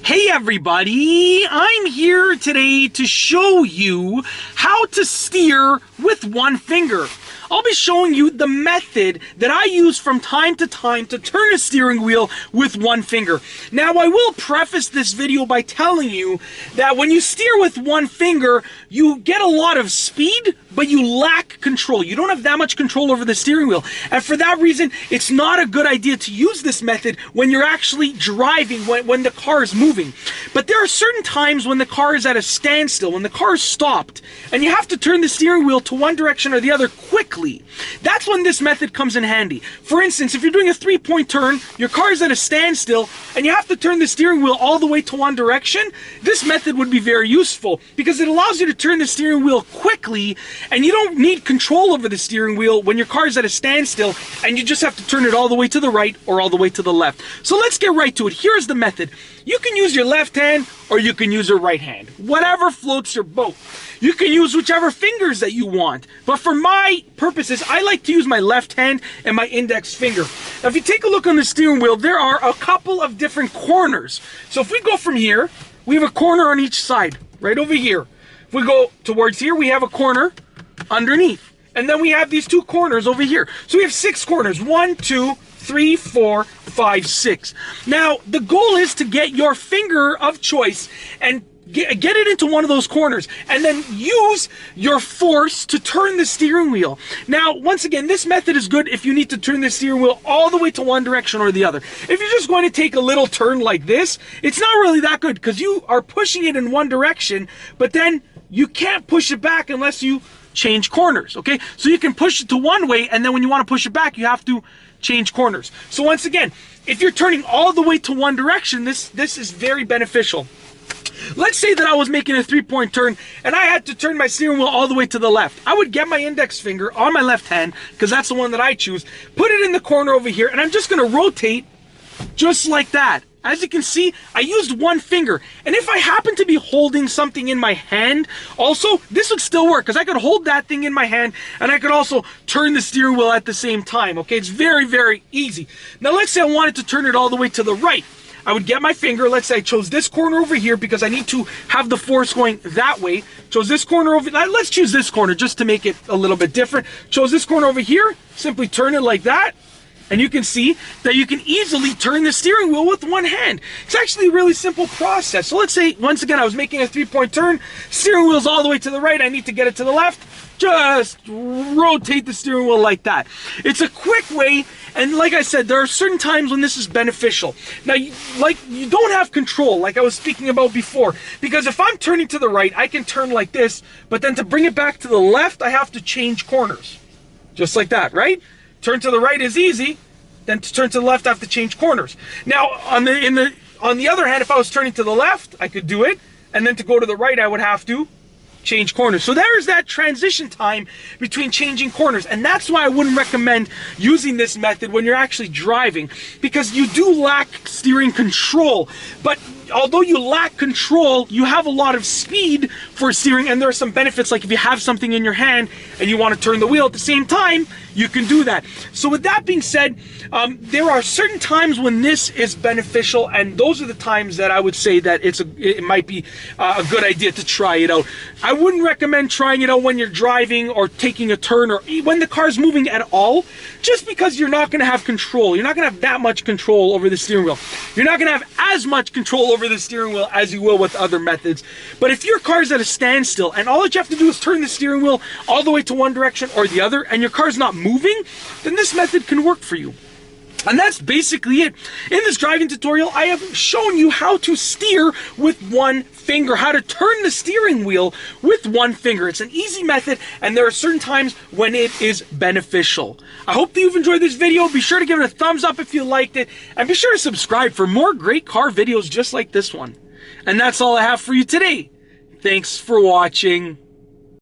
Hey everybody, I'm here today to show you how to steer with one finger. I'll be showing you the method that I use from time to time to turn a steering wheel with one finger. Now, I will preface this video by telling you that when you steer with one finger, you get a lot of speed, but you lack control. You don't have that much control over the steering wheel. And for that reason, it's not a good idea to use this method when you're actually driving, when the car is moving. But there are certain times when the car is at a standstill, when the car is stopped, and you have to turn the steering wheel to one direction or the other quickly. That's when this method comes in handy. For instance, if you're doing a 3-point turn, your car is at a standstill, and you have to turn the steering wheel all the way to one direction, this method would be very useful because it allows you to turn the steering wheel quickly, and you don't need control over the steering wheel when your car is at a standstill, and you just have to turn it all the way to the right or all the way to the left. So let's get right to it. Here's the method. You can use your left hand or you can use your right hand. Whatever floats your boat. You can use whichever fingers that you want. But for my purposes, I like to use my left hand and my index finger. Now, if you take a look on the steering wheel, there are a couple of different corners. So if we go from here, we have a corner on each side, right over here. If we go towards here, we have a corner underneath. And then we have these two corners over here. So we have 6 corners. 1, 2, 3, 4, 5, 6. Now, the goal is to get your finger of choice and get it into one of those corners, and then use your force to turn the steering wheel. Now, once again, this method is good if you need to turn the steering wheel all the way to one direction or the other. If you're just going to take a little turn like this, it's not really that good because you are pushing it in one direction, but then you can't push it back unless you change corners, okay? So you can push it to one way, and then when you want to push it back, you have to change corners. So once again, if you're turning all the way to one direction, this is very beneficial. Let's say that I was making a 3-point turn and I had to turn my steering wheel all the way to the left. I would get my index finger on my left hand, because that's the one that I choose, put it in the corner over here, and I'm just going to rotate just like that. As you can see, I used one finger. And if I happen to be holding something in my hand, also, this would still work, because I could hold that thing in my hand and I could also turn the steering wheel at the same time, okay? It's very, very easy. Now, let's say I wanted to turn it all the way to the right. I would get my finger, let's say I chose this corner over here because I need to have the force going that way. Chose this corner over, let's choose this corner just to make it a little bit different. Chose this corner over here, simply turn it like that. And you can see that you can easily turn the steering wheel with one hand. It's actually a really simple process. So let's say, once again, I was making a 3-point turn, steering wheel's all the way to the right, I need to get it to the left. Just rotate the steering wheel like that. It's a quick way, and like I said, there are certain times when this is beneficial. Now, you don't have control, like I was speaking about before, because if I'm turning to the right, I can turn like this, but then to bring it back to the left, I have to change corners. Just like that, right? Turn to the right is easy, then to turn to the left, I have to change corners. Now, on the other hand, if I was turning to the left, I could do it, and then to go to the right, I would have to change corners. So there's that transition time between changing corners, and that's why I wouldn't recommend using this method when you're actually driving, because you do lack steering control. But although you lack control, you have a lot of speed for steering, and there are some benefits, like if you have something in your hand and you want to turn the wheel at the same time, you can do that. So with that being said, there are certain times when this is beneficial, and those are the times that I would say that it might be a good idea to try it out. I wouldn't recommend trying it out when you're driving or taking a turn or when the car's moving at all, just because you're not going to have control. You're not going to have that much control over the steering wheel. You're not going to have as much control over the steering wheel as you will with other methods. But if your car's at a standstill and all that you have to do is turn the steering wheel all the way to one direction or the other, and your car's not moving, then this method can work for you. And that's basically it. In this driving tutorial, I have shown you how to steer with one finger, how to turn the steering wheel with one finger. It's an easy method, and there are certain times when it is beneficial. I hope that you've enjoyed this video. Be sure to give it a thumbs up if you liked it, and be sure to subscribe for more great car videos just like this one. And that's all I have for you today. Thanks for watching.